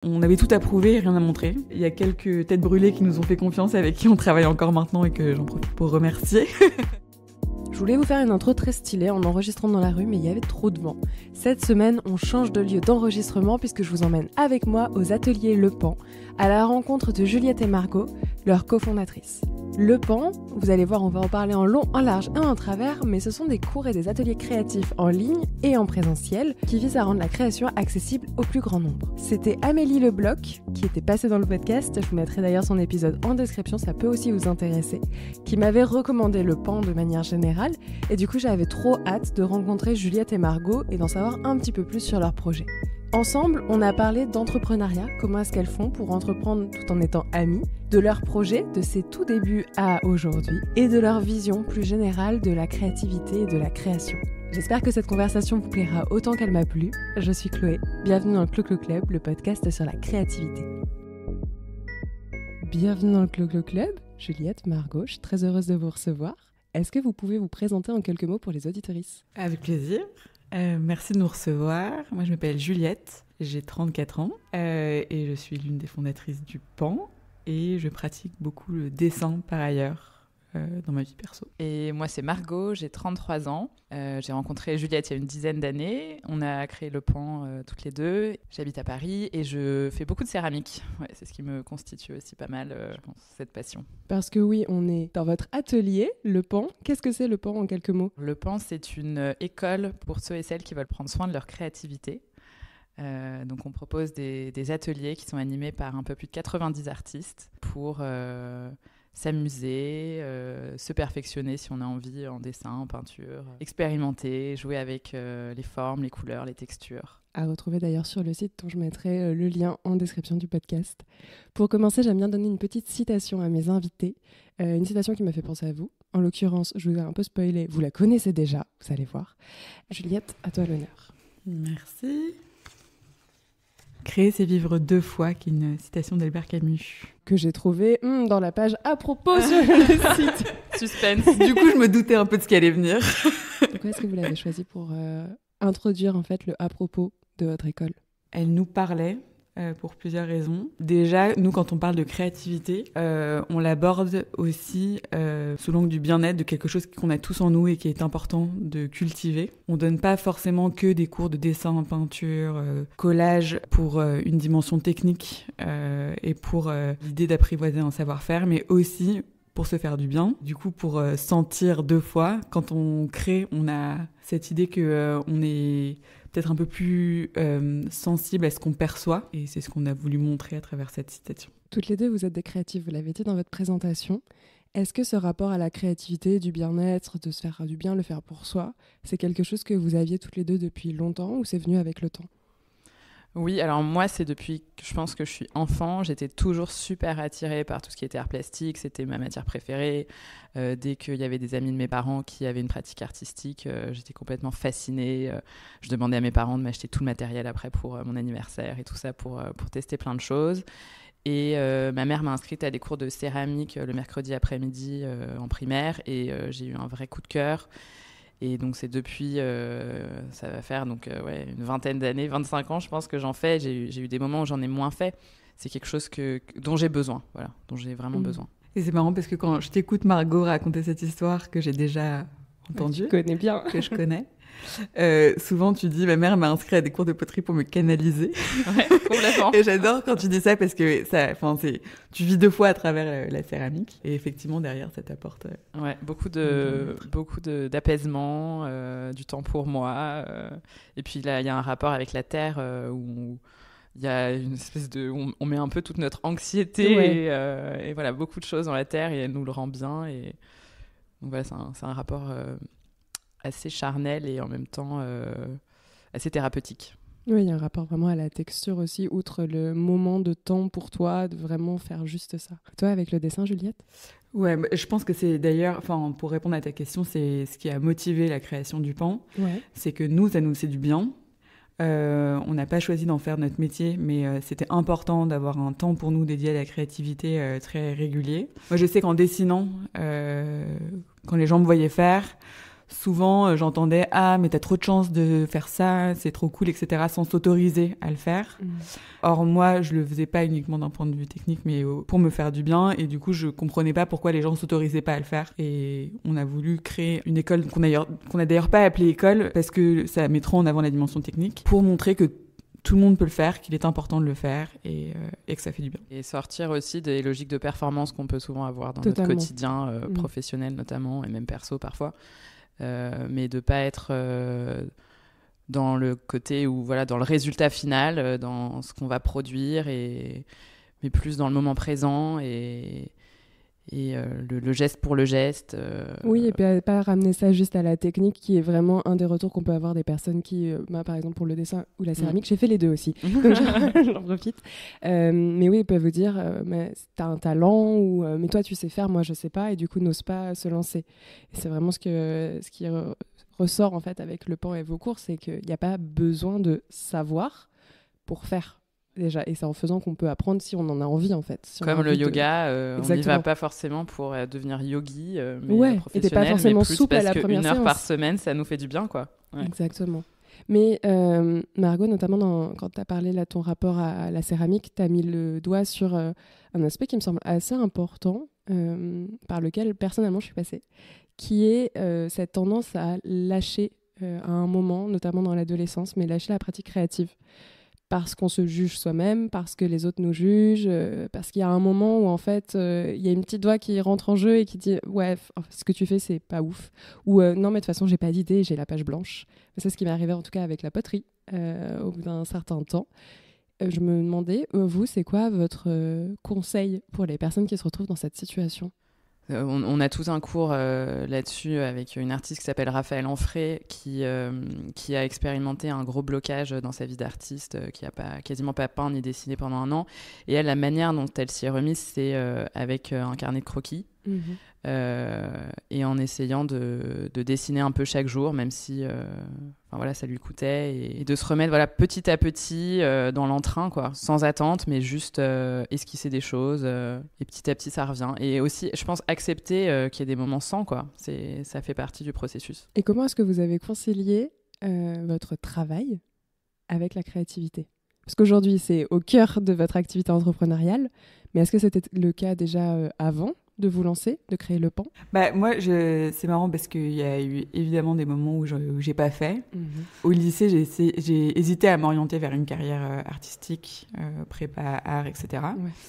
On avait tout approuvé, rien à montrer. Il y a quelques têtes brûlées qui nous ont fait confiance, avec qui on travaille encore maintenant et que j'en profite pour remercier. Je voulais vous faire une intro très stylée en enregistrant dans la rue, mais il y avait trop de vent. Cette semaine, on change de lieu d'enregistrement puisque je vous emmène avec moi aux ateliers Le Pan, à la rencontre de Juliette et Margot, leurs cofondatrices. Le Pan, vous allez voir, on va en parler en long, en large et en travers, mais ce sont des cours et des ateliers créatifs en ligne et en présentiel qui visent à rendre la création accessible au plus grand nombre. C'était Amélie Lebloc qui était passée dans le podcast, je vous mettrai d'ailleurs son épisode en description, ça peut aussi vous intéresser, qui m'avait recommandé Le Pan de manière générale, et du coup j'avais trop hâte de rencontrer Juliette et Margot et d'en savoir un petit peu plus sur leur projet. Ensemble, on a parlé d'entrepreneuriat, comment est-ce qu'elles font pour entreprendre tout en étant amies, de leur projet, de ses tout débuts à aujourd'hui, et de leur vision plus générale de la créativité et de la création. J'espère que cette conversation vous plaira autant qu'elle m'a plu. Je suis Chloé, bienvenue dans le Clo-Clo Club, le podcast sur la créativité. Bienvenue dans le Clo-Clo Club, Juliette, Margot, je suis très heureuse de vous recevoir. Est-ce que vous pouvez vous présenter en quelques mots pour les auditrices ? Avec plaisir. Merci de nous recevoir. Moi, je m'appelle Juliette, j'ai 34 ans et je suis l'une des fondatrices du PAN et je pratique beaucoup le dessin par ailleurs dans ma vie perso. Et moi, c'est Margot, j'ai 33 ans. J'ai rencontré Juliette il y a une dizaine d'années. On a créé le PAN toutes les deux. J'habite à Paris et je fais beaucoup de céramique. Ouais, c'est ce qui me constitue aussi pas mal, je pense, cette passion. Parce que oui, on est dans votre atelier, le PAN. Qu'est-ce que c'est le PAN en quelques mots ? Le PAN, c'est une école pour ceux et celles qui veulent prendre soin de leur créativité. Donc on propose des ateliers qui sont animés par un peu plus de 90 artistes pour s'amuser, se perfectionner si on a envie en dessin, en peinture, expérimenter, jouer avec les formes, les couleurs, les textures. À retrouver d'ailleurs sur le site dont je mettrai le lien en description du podcast. Pour commencer, j'aime bien donner une petite citation à mes invités, une citation qui m'a fait penser à vous. En l'occurrence, je vous ai un peu spoilé, vous la connaissez déjà, vous allez voir. Juliette, à toi l'honneur. Merci. Créer, c'est vivre deux fois, qui est une citation d'Albert Camus. Que j'ai trouvée dans la page à propos sur le site. Suspense. Du coup, je me doutais un peu de ce qui allait venir. Pourquoi est-ce que vous l'avez choisi pour introduire en fait le à propos de votre école ? Elle nous parlait pour plusieurs raisons. Déjà, nous, quand on parle de créativité, on l'aborde aussi sous l'angle du bien-être, de quelque chose qu'on a tous en nous et qui est important de cultiver. On donne pas forcément que des cours de dessin, peinture, collage pour une dimension technique et pour l'idée d'apprivoiser un savoir-faire, mais aussi pour se faire du bien. Du coup, pour sentir deux fois, quand on crée, on a cette idée que on est peut-être un peu plus sensible à ce qu'on perçoit, et c'est ce qu'on a voulu montrer à travers cette citation. Toutes les deux, vous êtes des créatives, vous l'avez dit dans votre présentation. Est-ce que ce rapport à la créativité, du bien-être, de se faire du bien, le faire pour soi, c'est quelque chose que vous aviez toutes les deux depuis longtemps ou c'est venu avec le temps ? Oui, alors moi, c'est depuis que je pense que je suis enfant, j'étais toujours super attirée par tout ce qui était art plastique, c'était ma matière préférée. Dès qu'il y avait des amis de mes parents qui avaient une pratique artistique, j'étais complètement fascinée. Je demandais à mes parents de m'acheter tout le matériel après pour mon anniversaire et tout ça pour tester plein de choses. Et ma mère m'a inscrite à des cours de céramique le mercredi après-midi en primaire et j'ai eu un vrai coup de cœur. Et donc, c'est depuis, ça va faire une vingtaine d'années, 25 ans, je pense que j'en fais. J'ai eu des moments où j'en ai moins fait. C'est quelque chose dont j'ai besoin, voilà, dont j'ai vraiment besoin. Et c'est marrant parce que quand je t'écoute, Margot, raconter cette histoire que j'ai déjà entendue, que je connais, souvent tu dis, ma mère m'a inscrit à des cours de poterie pour me canaliser. Ouais, complètement. Et j'adore quand tu dis ça parce que tu vis deux fois à travers la céramique. Et effectivement, derrière, ça t'apporte... Ouais, beaucoup d'apaisement, du temps pour moi. Et puis là, il y a un rapport avec la terre où il y a une espèce de... On met un peu toute notre anxiété et voilà, beaucoup de choses dans la terre et elle nous le rend bien. Et donc voilà, c'est un rapport assez charnel et en même temps assez thérapeutique. Oui, il y a un rapport vraiment à la texture aussi, outre le moment de temps pour toi, de vraiment faire juste ça. Toi, avec le dessin, Juliette ? Ouais, je pense que c'est d'ailleurs, pour répondre à ta question, c'est ce qui a motivé la création du PAN. Ouais. C'est que nous, ça nous fait du bien. On n'a pas choisi d'en faire notre métier, mais c'était important d'avoir un temps pour nous dédié à la créativité très régulier. Moi, je sais qu'en dessinant, quand les gens me voyaient faire, souvent j'entendais « Ah, mais t'as trop de chance de faire ça, c'est trop cool, etc. » sans s'autoriser à le faire. Or, moi, je le faisais pas uniquement d'un point de vue technique, mais pour me faire du bien. Et du coup, je comprenais pas pourquoi les gens s'autorisaient pas à le faire. Et on a voulu créer une école qu'on a d'ailleurs pas appelée école, parce que ça met trop en avant la dimension technique, pour montrer que tout le monde peut le faire, qu'il est important de le faire et que ça fait du bien. Et sortir aussi des logiques de performance qu'on peut souvent avoir dans Totalement. notre quotidien professionnel notamment, et même perso parfois. Mais de ne pas être dans le côté où, voilà, dans le résultat final, dans ce qu'on va produire, mais plus dans le moment présent et le geste pour le geste. Oui, et puis pas ramener ça juste à la technique, qui est vraiment un des retours qu'on peut avoir des personnes qui, par exemple pour le dessin ou la céramique, j'ai fait les deux aussi, donc j'en profite. Mais oui, ils peuvent vous dire, mais t'as un talent, ou mais toi tu sais faire, moi je sais pas, et du coup n'ose pas se lancer. Et c'est vraiment ce qui ressort en fait avec le pan et vos cours, c'est qu'il n'y a pas besoin de savoir pour faire. Déjà, et c'est en faisant qu'on peut apprendre si on en a envie en fait. Si Comme le yoga, on n'y va pas forcément pour devenir yogi, mais professionnel, et t'es pas forcément mais plus souple à la parce première qu'une heure séance. par semaine, ça nous fait du bien, quoi. Ouais. Exactement. Mais Margot, notamment quand tu as parlé de ton rapport à la céramique, tu as mis le doigt sur un aspect qui me semble assez important, par lequel personnellement je suis passée, qui est cette tendance à lâcher à un moment, notamment dans l'adolescence, mais lâcher la pratique créative. Parce qu'on se juge soi-même, parce que les autres nous jugent, parce qu'il y a un moment où en fait il y a une petite voix qui rentre en jeu et qui dit ouais, ce que tu fais c'est pas ouf, ou non mais de toute façon j'ai pas d'idée, j'ai la page blanche. C'est ce qui m'est arrivé en tout cas avec la poterie au bout d'un certain temps. Je me demandais, vous, c'est quoi votre conseil pour les personnes qui se retrouvent dans cette situation ? On a tous un cours là-dessus avec une artiste qui s'appelle Raphaël Anfray qui a expérimenté un gros blocage dans sa vie d'artiste, qui a quasiment pas peint ni dessiné pendant un an. Et elle, la manière dont elle s'y est remise, c'est avec un carnet de croquis. Et en essayant de dessiner un peu chaque jour, même si ça lui coûtait, et de se remettre petit à petit dans l'entrain, quoi, sans attente, mais juste esquisser des choses, et petit à petit ça revient. Et aussi, je pense, accepter qu'il y ait des moments sans, quoi. Ça fait partie du processus. Et comment est-ce que vous avez concilié votre travail avec la créativité ? Parce qu'aujourd'hui, c'est au cœur de votre activité entrepreneuriale, mais est-ce que c'était le cas déjà avant de vous lancer, de créer le pan ? Moi, c'est marrant parce qu'il y a eu évidemment des moments où j'ai pas fait. Au lycée, j'ai hésité à m'orienter vers une carrière artistique, prépa, art, etc.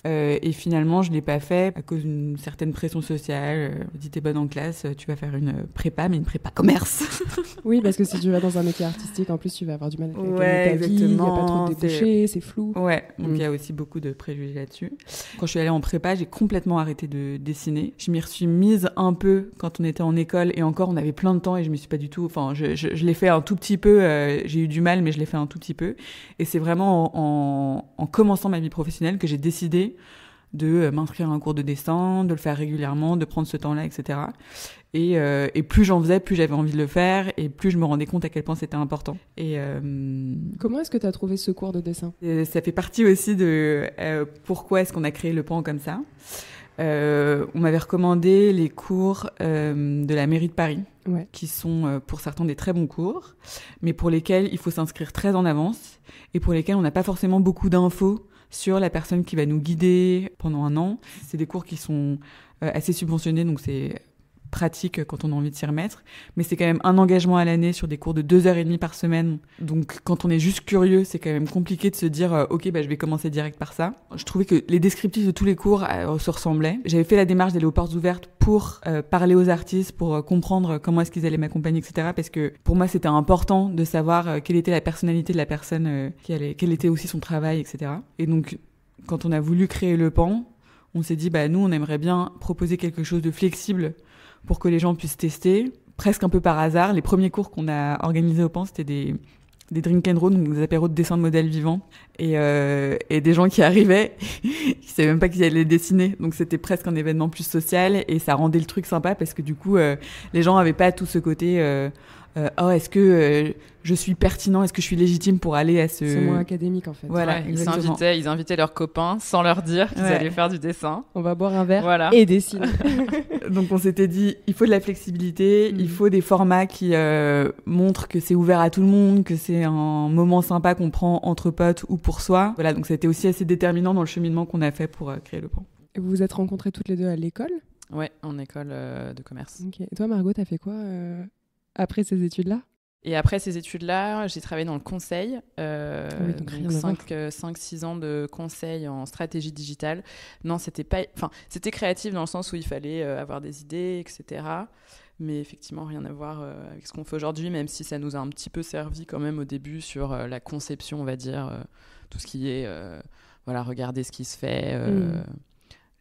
Et finalement, je l'ai pas fait à cause d'une certaine pression sociale. Si t'es bonne en classe, tu vas faire une prépa, mais une prépa commerce. Oui, parce que si tu vas dans un métier artistique, en plus, tu vas avoir du mal à gagner ta vie, il n'y a pas trop de débouchés, c'est flou. Ouais, donc il y a aussi beaucoup de préjugés là-dessus. Quand je suis allée en prépa, j'ai complètement arrêté de dessiner. Je m'y suis mise un peu quand on était en école, et encore on avait plein de temps et je me suis pas du tout, je l'ai fait un tout petit peu, j'ai eu du mal mais je l'ai fait un tout petit peu, et c'est vraiment en commençant ma vie professionnelle que j'ai décidé de m'inscrire à un cours de dessin, de le faire régulièrement, de prendre ce temps-là, etc. Et plus j'en faisais, plus j'avais envie de le faire, et plus je me rendais compte à quel point c'était important. Et comment est-ce que tu as trouvé ce cours de dessin ? Ça fait partie aussi de pourquoi est-ce qu'on a créé le pan comme ça. On m'avait recommandé les cours de la mairie de Paris, qui sont pour certains des très bons cours, mais pour lesquels il faut s'inscrire très en avance, et pour lesquels on n'a pas forcément beaucoup d'infos sur la personne qui va nous guider pendant un an. C'est des cours qui sont assez subventionnés, donc c'est pratique quand on a envie de s'y remettre, mais c'est quand même un engagement à l'année sur des cours de 2h30 par semaine. Donc quand on est juste curieux, c'est quand même compliqué de se dire ok, je vais commencer direct par ça. Je trouvais que les descriptifs de tous les cours se ressemblaient. J'avais fait la démarche d'aller aux portes ouvertes pour parler aux artistes, pour comprendre comment est-ce qu'ils allaient m'accompagner, etc. Parce que pour moi c'était important de savoir quelle était la personnalité de la personne, quel était aussi son travail, etc. Et donc quand on a voulu créer le pan, on s'est dit nous on aimerait bien proposer quelque chose de flexible pour que les gens puissent tester, presque un peu par hasard. Les premiers cours qu'on a organisés au PAN, c'était des drink and roll, donc des apéros de dessin de modèles vivants, et des gens qui arrivaient, qui savaient même pas qu'ils allaient dessiner. Donc c'était presque un événement plus social, et ça rendait le truc sympa parce que du coup, les gens avaient pas tout ce côté est-ce que je suis pertinent, est-ce que je suis légitime pour aller à ce... C'est moins académique en fait. Voilà, ils invitaient leurs copains sans leur dire qu'ils allaient faire du dessin. On va boire un verre et dessiner. Donc on s'était dit, il faut de la flexibilité, il faut des formats qui montrent que c'est ouvert à tout le monde, que c'est un moment sympa qu'on prend entre potes ou pour soi. Voilà, donc ça a été aussi assez déterminant dans le cheminement qu'on a fait pour créer le pan. Et vous vous êtes rencontrées toutes les deux à l'école ? Ouais, en école de commerce. Okay. Et toi, Margot, t'as fait quoi après ces études-là ? Et après ces études-là, j'ai travaillé dans le conseil, donc 5-6 ans de conseil en stratégie digitale. Non, c'était créatif dans le sens où il fallait avoir des idées, etc. Mais effectivement, rien à voir avec ce qu'on fait aujourd'hui, même si ça nous a un petit peu servi quand même au début sur la conception, on va dire, tout ce qui est, regarder ce qui se fait...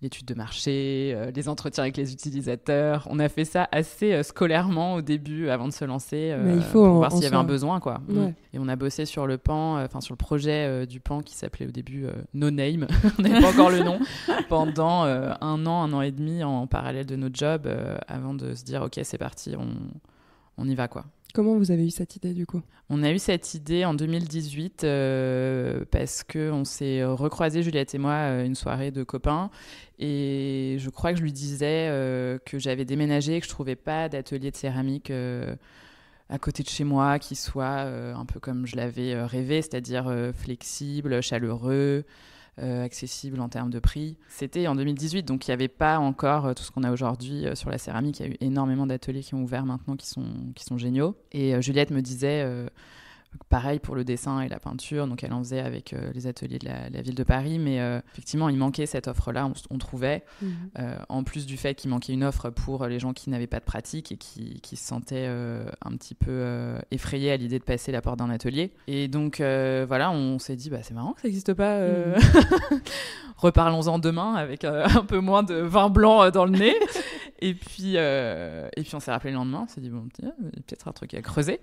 l'étude de marché, les entretiens avec les utilisateurs. On a fait ça assez scolairement au début, avant de se lancer, pour voir s'il y avait un besoin, quoi. Ouais. Et on a bossé sur le pan, sur le projet du pan qui s'appelait au début No Name, on n'avait pas encore le nom, pendant 1 an et demi en parallèle de notre job, avant de se dire, ok, c'est parti, on y va, quoi. Comment vous avez eu cette idée du coup ? On a eu cette idée en 2018 parce qu'on s'est recroisés, Juliette et moi, une soirée de copains. Et je crois que je lui disais que j'avais déménagé et que je ne trouvais pas d'atelier de céramique à côté de chez moi qui soit un peu comme je l'avais rêvé, c'est-à-dire flexible, chaleureux, accessible en termes de prix. C'était en 2018, donc il n'y avait pas encore tout ce qu'on a aujourd'hui sur la céramique. Il y a eu énormément d'ateliers qui ont ouvert maintenant qui sont géniaux. Et Juliette me disait, pareil pour le dessin et la peinture, donc elle en faisait avec les ateliers de la ville de Paris, mais effectivement il manquait cette offre-là, on trouvait, en plus du fait qu'il manquait une offre pour les gens qui n'avaient pas de pratique et qui se sentaient un petit peu effrayés à l'idée de passer la porte d'un atelier. Et donc on s'est dit, c'est marrant que ça n'existe pas, reparlons-en demain avec un peu moins de vin blanc dans le nez. Et puis on s'est rappelé le lendemain, on s'est dit, il y a peut-être un truc à creuser.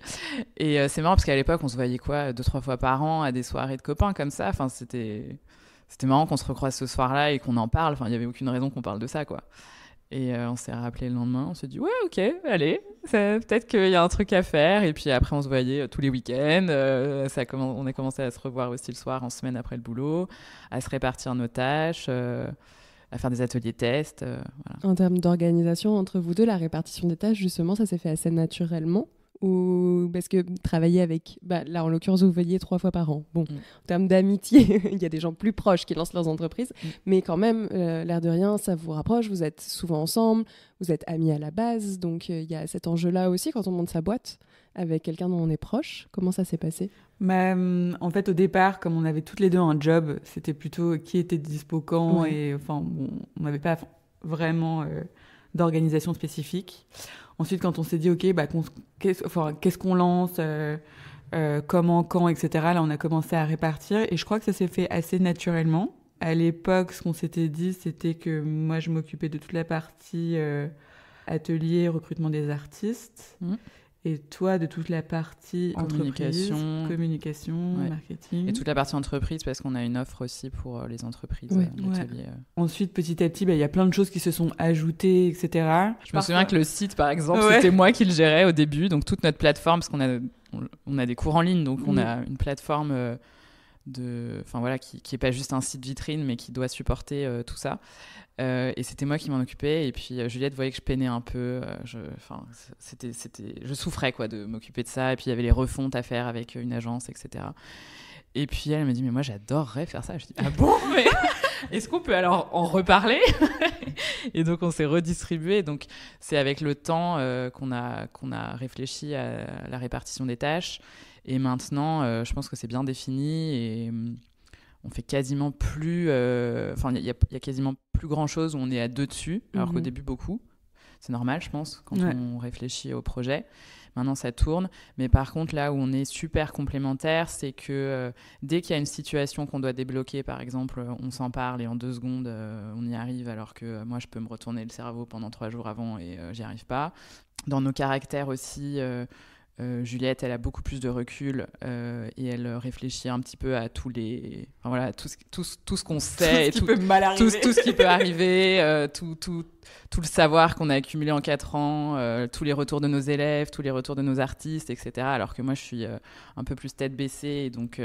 Et c'est marrant parce qu'à l'époque, on se voyait 2-3 fois par an à des soirées de copains comme ça. Enfin, c'était marrant qu'on se recroise ce soir-là et qu'on en parle. Enfin, il n'y avait aucune raison qu'on parle de ça, quoi. Et on s'est rappelé le lendemain, on s'est dit, ouais, ok, allez, peut-être qu'il y a un truc à faire. Et puis après, on se voyait tous les week-ends. On a commencé à se revoir aussi le soir, en semaine après le boulot, à se répartir nos tâches. À faire des ateliers tests. Voilà. En termes d'organisation entre vous deux, la répartition des tâches, justement, ça s'est fait assez naturellement ? Ou parce que travailler avec... là, en l'occurrence, vous veillez 3 fois par an. Bon, en termes d'amitié, il y a des gens plus proches qui lancent leurs entreprises. Mais quand même, l'air de rien, ça vous rapproche. Vous êtes souvent ensemble. Vous êtes amis à la base. Donc, il y a cet enjeu-là aussi quand on monte sa boîte avec quelqu'un dont on est proche. Comment ça s'est passé ? En fait, au départ, comme on avait toutes les deux un job, c'était plutôt qui était dispo quand. Et on n'avait pas vraiment d'organisation spécifique. Ensuite, quand on s'est dit, OK, qu'est-ce qu'on lance, comment, quand, etc., là, on a commencé à répartir. Et je crois que ça s'est fait assez naturellement. À l'époque, ce qu'on s'était dit, c'était que moi, je m'occupais de toute la partie atelier, recrutement des artistes. Et toi, de toute la partie communication, marketing. Et toute la partie entreprise, parce qu'on a une offre aussi pour les entreprises. Ensuite, petit à petit, il y a plein de choses qui se sont ajoutées, etc. Je me souviens que le site, par exemple, c'était moi qui le gérais au début. Donc, toute notre plateforme, parce qu'on a des cours en ligne, donc on a une plateforme qui n'est pas juste un site vitrine, mais qui doit supporter tout ça. Et c'était moi qui m'en occupais. Et puis Juliette voyait que je peinais un peu. Je souffrais de m'occuper de ça. Et puis il y avait les refontes à faire avec une agence, etc. Et puis elle me dit, mais moi j'adorerais faire ça. Je dis, ah bon, mais est-ce qu'on peut alors en reparler ? Et donc on s'est redistribué. Donc c'est avec le temps qu'on a réfléchi à la répartition des tâches. Et maintenant, je pense que c'est bien défini et on fait quasiment plus... il y a quasiment plus grand-chose où on est à 2 dessus, alors qu'au début, beaucoup. C'est normal, je pense, quand on réfléchit au projet. Maintenant, ça tourne. Mais par contre, là où on est super complémentaires, c'est que dès qu'il y a une situation qu'on doit débloquer, par exemple, on s'en parle et en 2 secondes, on y arrive, alors que moi, je peux me retourner le cerveau pendant 3 jours avant et j'y arrive pas. Dans nos caractères aussi... Juliette, elle a beaucoup plus de recul et elle réfléchit un petit peu à tout ce qu'on sait, tout ce qui peut arriver, tout le savoir qu'on a accumulé en 4 ans, tous les retours de nos élèves, tous les retours de nos artistes, etc. Alors que moi, je suis un peu plus tête baissée et donc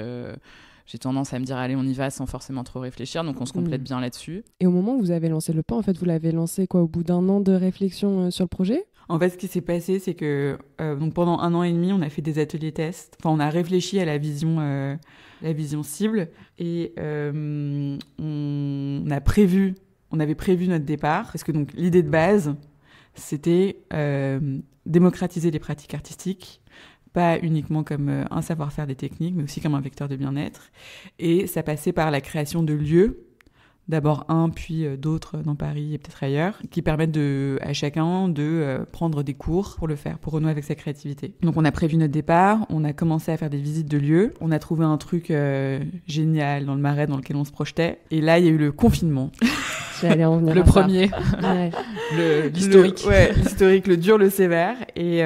j'ai tendance à me dire allez, on y va sans forcément trop réfléchir. Donc on se complète bien là-dessus. Et au moment où vous avez lancé le PAN, en fait, vous l'avez lancé au bout d'un an de réflexion sur le projet ? En fait, ce qui s'est passé, c'est que donc pendant 1 an et demi, on a fait des ateliers tests. Enfin, on a réfléchi à la vision cible et on avait prévu notre départ parce que donc l'idée de base, c'était démocratiser les pratiques artistiques, pas uniquement comme un savoir-faire des techniques, mais aussi comme un vecteur de bien-être. Et ça passait par la création de lieux. D'abord un, puis d'autres dans Paris et peut-être ailleurs, qui permettent à chacun de prendre des cours pour le faire, pour renouer avec sa créativité. Donc on a prévu notre départ, on a commencé à faire des visites de lieux, on a trouvé un truc génial dans le Marais dans lequel on se projetait, et là il y a eu le confinement. J'allais en venir le premier, l'historique. L'historique, le dur, le sévère, et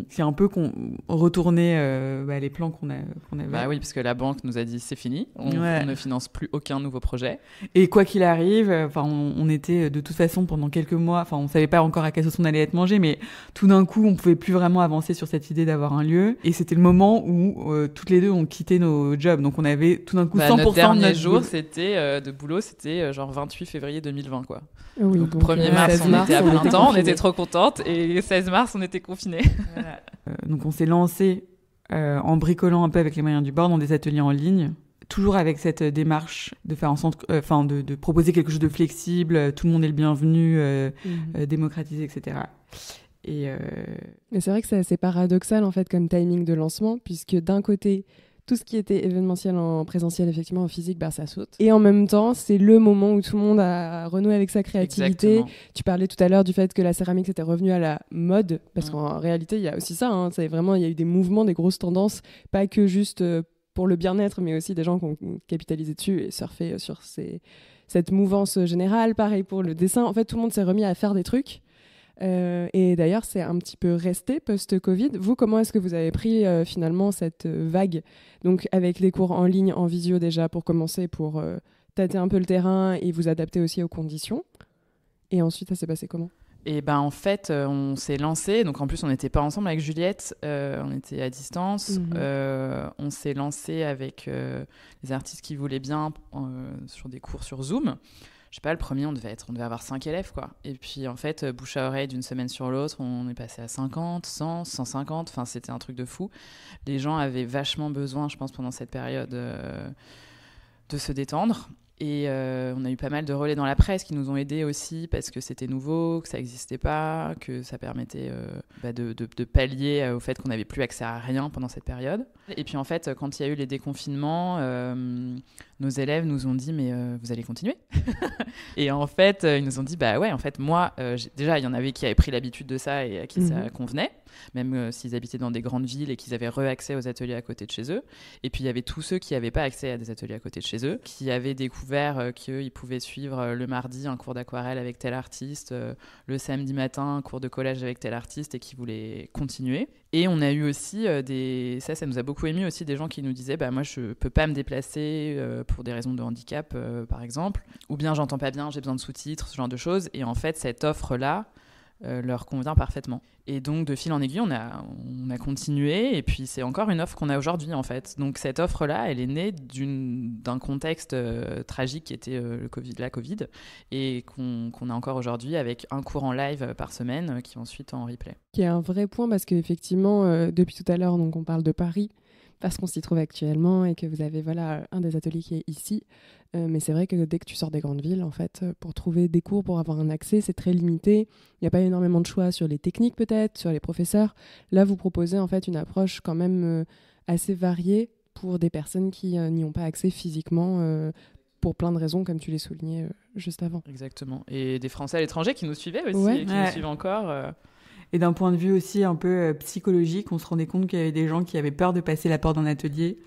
c'est un peu qu'on retournait les plans qu'on avait. Bah oui, parce que la banque nous a dit c'est fini, on ne finance plus aucun nouveau projet. Et quoi qu'il arrive, on était de toute façon pendant quelques mois, on savait pas encore à quelle sauce on allait être mangé, mais tout d'un coup, on pouvait plus vraiment avancer sur cette idée d'avoir un lieu. Et c'était le moment où toutes les deux on quitté nos jobs, donc on avait tout d'un coup 100% notre dernier de notre jour, de boulot, c'était genre 28 février 2020, quoi. Oui, donc 1er mars, on était à plein temps, on était trop contentes, et 16 mars, on était confinés. Voilà. Donc on s'est lancé en bricolant un peu avec les moyens du bord dans des ateliers en ligne. Toujours avec cette démarche de faire en sorte, de proposer quelque chose de flexible, tout le monde est le bienvenu, démocratisé, etc. Mais c'est vrai que c'est assez paradoxal en fait comme timing de lancement, puisque d'un côté, tout ce qui était événementiel en présentiel, effectivement en physique, ça saute. Et en même temps, c'est le moment où tout le monde a renoué avec sa créativité. Exactement. Tu parlais tout à l'heure du fait que la céramique c'était revenu à la mode, parce qu'en réalité, il y a aussi ça. C'est vraiment, il y a eu des mouvements, des grosses tendances, pas que juste pour le bien-être, mais aussi des gens qui ont capitalisé dessus et surfé sur cette mouvance générale. Pareil pour le dessin. En fait, tout le monde s'est remis à faire des trucs. Et d'ailleurs, c'est un petit peu resté post-Covid. Vous, comment est-ce que vous avez pris finalement cette vague ? Donc, avec les cours en ligne, en visio déjà, pour commencer, pour tâter un peu le terrain et vous adapter aussi aux conditions. Et ensuite, ça s'est passé comment ? Et en fait, on s'est lancé. Donc en plus, on n'était pas ensemble avec Juliette, on était à distance. On s'est lancé avec les artistes qui voulaient bien sur des cours sur Zoom. Je sais pas, le premier, on devait avoir 5 élèves, quoi. Et puis en fait, bouche à oreille, d'une semaine sur l'autre, on est passé à 50, 100, 150. Enfin, c'était un truc de fou. Les gens avaient vachement besoin, je pense, pendant cette période, de se détendre. Et on a eu pas mal de relais dans la presse qui nous ont aidés aussi parce que c'était nouveau, que ça n'existait pas, que ça permettait de pallier au fait qu'on n'avait plus accès à rien pendant cette période. Et puis en fait, quand il y a eu les déconfinements, nos élèves nous ont dit « mais vous allez continuer ?» Et en fait, ils nous ont dit « bah ouais, en fait, moi, déjà, il y en avait qui avaient pris l'habitude de ça et à qui ça convenait. » Même s'ils habitaient dans des grandes villes et qu'ils avaient accès aux ateliers à côté de chez eux. Et puis, il y avait tous ceux qui n'avaient pas accès à des ateliers à côté de chez eux, qui avaient découvert qu'ils pouvaient suivre le mardi un cours d'aquarelle avec tel artiste, le samedi matin un cours de collage avec tel artiste et qui voulaient continuer. Et on a eu aussi ça nous a beaucoup ému aussi, des gens qui nous disaient moi je ne peux pas me déplacer pour des raisons de handicap par exemple, ou bien j'entends pas bien, j'ai besoin de sous-titres, ce genre de choses. Et en fait, cette offre-là leur convient parfaitement. Et donc, de fil en aiguille, on a continué. Et puis, c'est encore une offre qu'on a aujourd'hui, en fait. Donc, cette offre-là, elle est née d'un contexte tragique qui était la Covid, et qu'on a encore aujourd'hui avec un cours en live par semaine qui est ensuite en replay. Qui est un vrai point, parce qu'effectivement, depuis tout à l'heure, donc, on parle de Paris, parce qu'on s'y trouve actuellement et que vous avez un des ateliers qui est ici. Mais c'est vrai que dès que tu sors des grandes villes, en fait, pour trouver des cours, pour avoir un accès, c'est très limité. Il n'y a pas énormément de choix sur les techniques peut-être, sur les professeurs. Là, vous proposez en fait une approche quand même assez variée pour des personnes qui n'y ont pas accès physiquement pour plein de raisons, comme tu l'as souligné juste avant. Exactement. Et des Français à l'étranger qui nous suivaient aussi, et qui nous suivent encore. Et d'un point de vue aussi un peu psychologique, on se rendait compte qu'il y avait des gens qui avaient peur de passer la porte d'un atelier,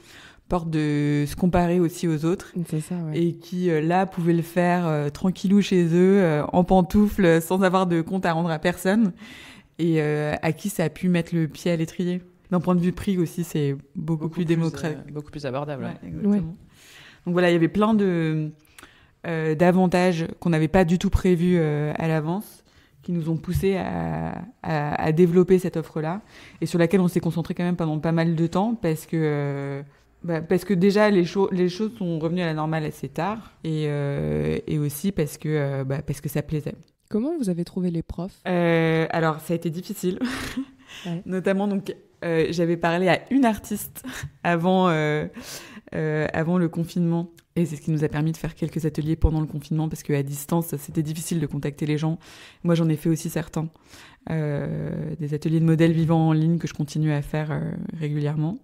peur de se comparer aussi aux autres. C'est ça, ouais. Et qui, là, pouvaient le faire tranquillou chez eux, en pantoufles, sans avoir de compte à rendre à personne. et à qui ça a pu mettre le pied à l'étrier. D'un point de vue prix aussi, c'est beaucoup plus démocratique. Beaucoup plus abordable. Ouais, exactement. Ouais. Donc voilà, il y avait plein d'avantages qu'on n'avait pas du tout prévus à l'avance, qui nous ont poussés à développer cette offre-là, et sur laquelle on s'est concentré quand même pendant pas mal de temps, parce que déjà les choses sont revenues à la normale assez tard, et aussi parce que ça plaisait. Comment vous avez trouvé les profs ? Alors, ça a été difficile. Ouais. Notamment, donc, j'avais parlé à une artiste avant le confinement. Et c'est ce qui nous a permis de faire quelques ateliers pendant le confinement, parce qu'à distance, c'était difficile de contacter les gens. Moi, j'en ai fait aussi certains. Des ateliers de modèles vivants en ligne que je continue à faire régulièrement.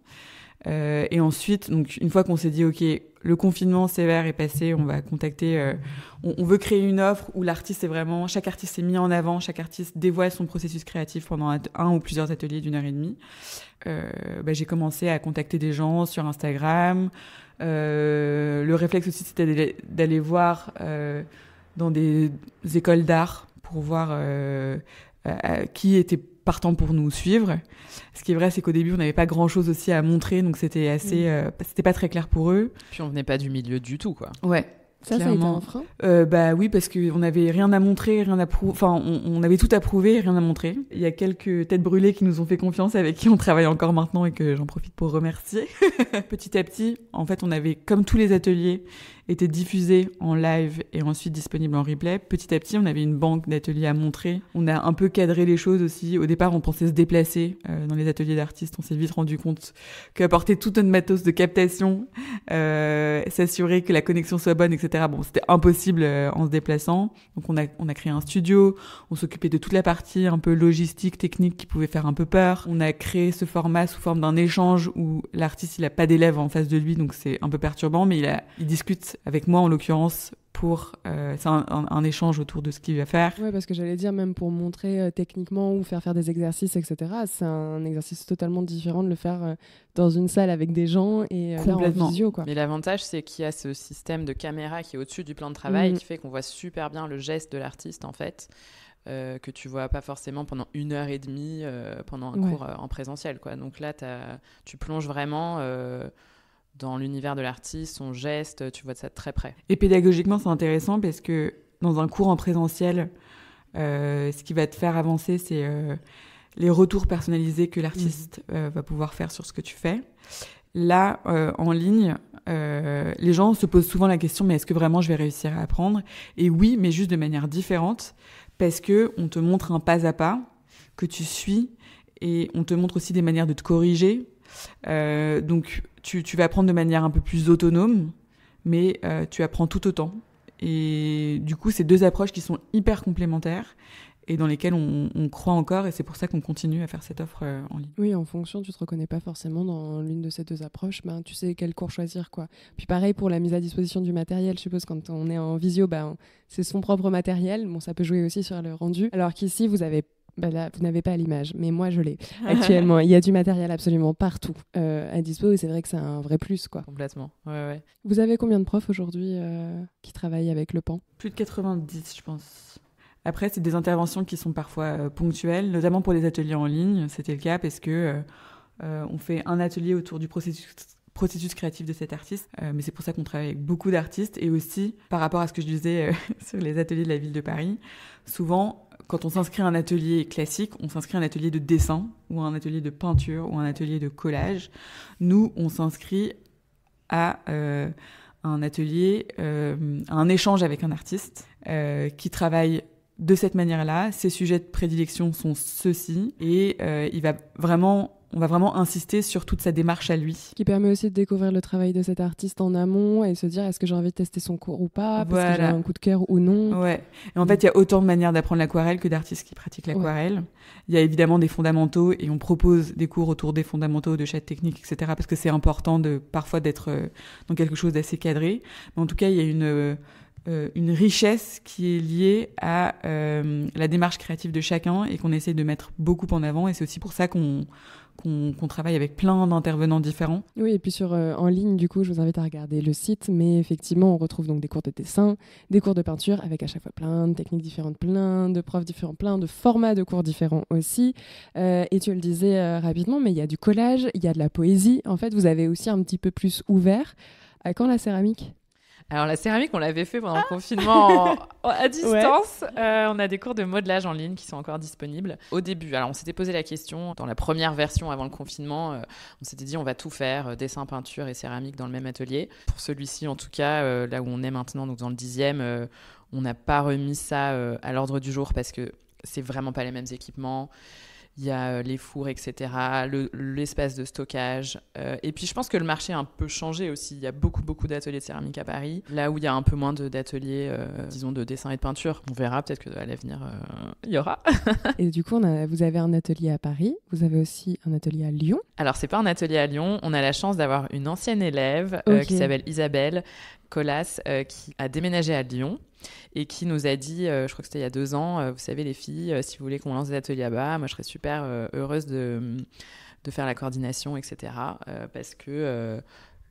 Et ensuite, donc, une fois qu'on s'est dit, OK, le confinement sévère est passé, on va contacter... on veut créer une offre où chaque artiste est mis en avant, chaque artiste dévoile son processus créatif pendant un ou plusieurs ateliers d'1h30. J'ai commencé à contacter des gens sur Instagram. Le réflexe aussi, c'était d'aller voir dans des écoles d'art pour voir qui était partant pour nous suivre. Ce qui est vrai, c'est qu'au début, on n'avait pas grand-chose aussi à montrer, donc c'était assez, c'était pas très clair pour eux. Puis on venait pas du milieu du tout, quoi. Ouais. Ça a été un frein ? Oui, parce qu'on n'avait rien à montrer, rien à prouver. Enfin, on avait tout à prouver, rien à montrer. Il y a quelques têtes brûlées qui nous ont fait confiance, avec qui on travaille encore maintenant et que j'en profite pour remercier. Petit à petit, en fait, on avait, comme tous les ateliers étaient diffusés en live et ensuite disponibles en replay, petit à petit, on avait une banque d'ateliers à montrer. On a un peu cadré les choses aussi. Au départ, on pensait se déplacer dans les ateliers d'artistes. On s'est vite rendu compte qu'apporter tout notre matos de captation, s'assurer que la connexion soit bonne, etc. Bon, c'était impossible en se déplaçant. Donc, on a créé un studio. On s'occupait de toute la partie un peu logistique, technique qui pouvait faire un peu peur. On a créé ce format sous forme d'un échange où l'artiste, il a pas d'élève en face de lui, donc c'est un peu perturbant, mais il discute avec moi en l'occurrence pour c'est un échange autour de ce qu'il va faire. Ouais, parce que j'allais dire, même pour montrer techniquement ou faire des exercices, etc., c'est un exercice totalement différent de le faire dans une salle avec des gens et là en visio, quoi. Mais l'avantage, c'est qu'il y a ce système de caméra qui est au-dessus du plan de travail qui fait qu'on voit super bien le geste de l'artiste, en fait, que tu vois pas forcément pendant 1h30 pendant un cours en présentiel, quoi. Donc là, tu plonges vraiment... dans l'univers de l'artiste, son geste, tu vois ça de très près. Et pédagogiquement, c'est intéressant parce que dans un cours en présentiel, ce qui va te faire avancer, c'est les retours personnalisés que l'artiste va pouvoir faire sur ce que tu fais. Là, en ligne, les gens se posent souvent la question, mais est-ce que vraiment je vais réussir à apprendre ? Et oui, mais juste de manière différente, parce qu'on te montre un pas à pas que tu suis, et on te montre aussi des manières de te corriger. Donc, tu vas apprendre de manière un peu plus autonome, mais tu apprends tout autant. Et du coup, c'est deux approches qui sont hyper complémentaires et dans lesquelles on croit encore, et c'est pour ça qu'on continue à faire cette offre en ligne. Oui, en fonction, tu te reconnais pas forcément dans l'une de ces deux approches, tu sais quel cours choisir, quoi. Puis pareil pour la mise à disposition du matériel, je suppose, quand on est en visio, c'est son propre matériel. Bon, ça peut jouer aussi sur le rendu, alors qu'ici, vous avez... là, vous n'avez pas l'image, mais moi je l'ai actuellement. Il y a du matériel absolument partout à dispo, et c'est vrai que c'est un vrai plus, quoi. Complètement, ouais. Vous avez combien de profs aujourd'hui qui travaillent avec le PAN ? Plus de 90, je pense. Après, c'est des interventions qui sont parfois ponctuelles, notamment pour les ateliers en ligne. C'était le cas parce que on fait un atelier autour du processus créatif de cet artiste, mais c'est pour ça qu'on travaille avec beaucoup d'artistes. Et aussi, par rapport à ce que je disais sur les ateliers de la ville de Paris, souvent... Quand on s'inscrit à un atelier classique, on s'inscrit à un atelier de dessin ou à un atelier de peinture ou à un atelier de collage. Nous, on s'inscrit à un atelier, à un échange avec un artiste qui travaille de cette manière-là. Ses sujets de prédilection sont ceux-ci et on va vraiment insister sur toute sa démarche à lui. Qui permet aussi de découvrir le travail de cet artiste en amont et se dire est-ce que j'ai envie de tester son cours ou pas, parce que j'ai un coup de cœur ou non. Ouais. Et en fait, il y a autant de manières d'apprendre l'aquarelle que d'artistes qui pratiquent l'aquarelle. Ouais. Il y a évidemment des fondamentaux et on propose des cours autour des fondamentaux de chaque technique, etc. parce que c'est important parfois d'être dans quelque chose d'assez cadré. Mais en tout cas, il y a une richesse qui est liée à la démarche créative de chacun et qu'on essaie de mettre beaucoup en avant. Et c'est aussi pour ça qu'on qu'on travaille avec plein d'intervenants différents. Oui, et puis en ligne, du coup, je vous invite à regarder le site, mais effectivement, on retrouve donc des cours de dessin, des cours de peinture, avec à chaque fois plein de techniques différentes, plein de profs différents, plein de formats de cours différents aussi. Et tu le disais rapidement, mais il y a du collage, il y a de la poésie. En fait, vous avez aussi un petit peu plus ouvert. À quand la céramique ? Alors la céramique, on l'avait fait pendant le confinement à distance. Ouais. On a des cours de modelage en ligne qui sont encore disponibles. Au début, alors on s'était posé la question, dans la première version avant le confinement, on s'était dit on va tout faire, dessin, peinture et céramique dans le même atelier. Pour celui-ci en tout cas, là où on est maintenant, donc dans le 10e, on n'a pas remis ça à l'ordre du jour parce que c'est vraiment pas les mêmes équipements. Il y a les fours, etc., l'espace de stockage. Et puis, je pense que le marché a un peu changé aussi. Il y a beaucoup d'ateliers de céramique à Paris. Là où il y a un peu moins d'ateliers, disons, de dessin et de peinture. On verra, peut-être qu'à l'avenir, il y aura. Et du coup, vous avez un atelier à Paris. Vous avez aussi un atelier à Lyon. Alors, c'est pas un atelier à Lyon. On a la chance d'avoir une ancienne élève qui s'appelle Isabelle Colas, qui a déménagé à Lyon. Et qui nous a dit, je crois que c'était il y a 2 ans, vous savez les filles, si vous voulez qu'on lance des ateliers là-bas, moi je serais super heureuse de faire la coordination, etc. Parce que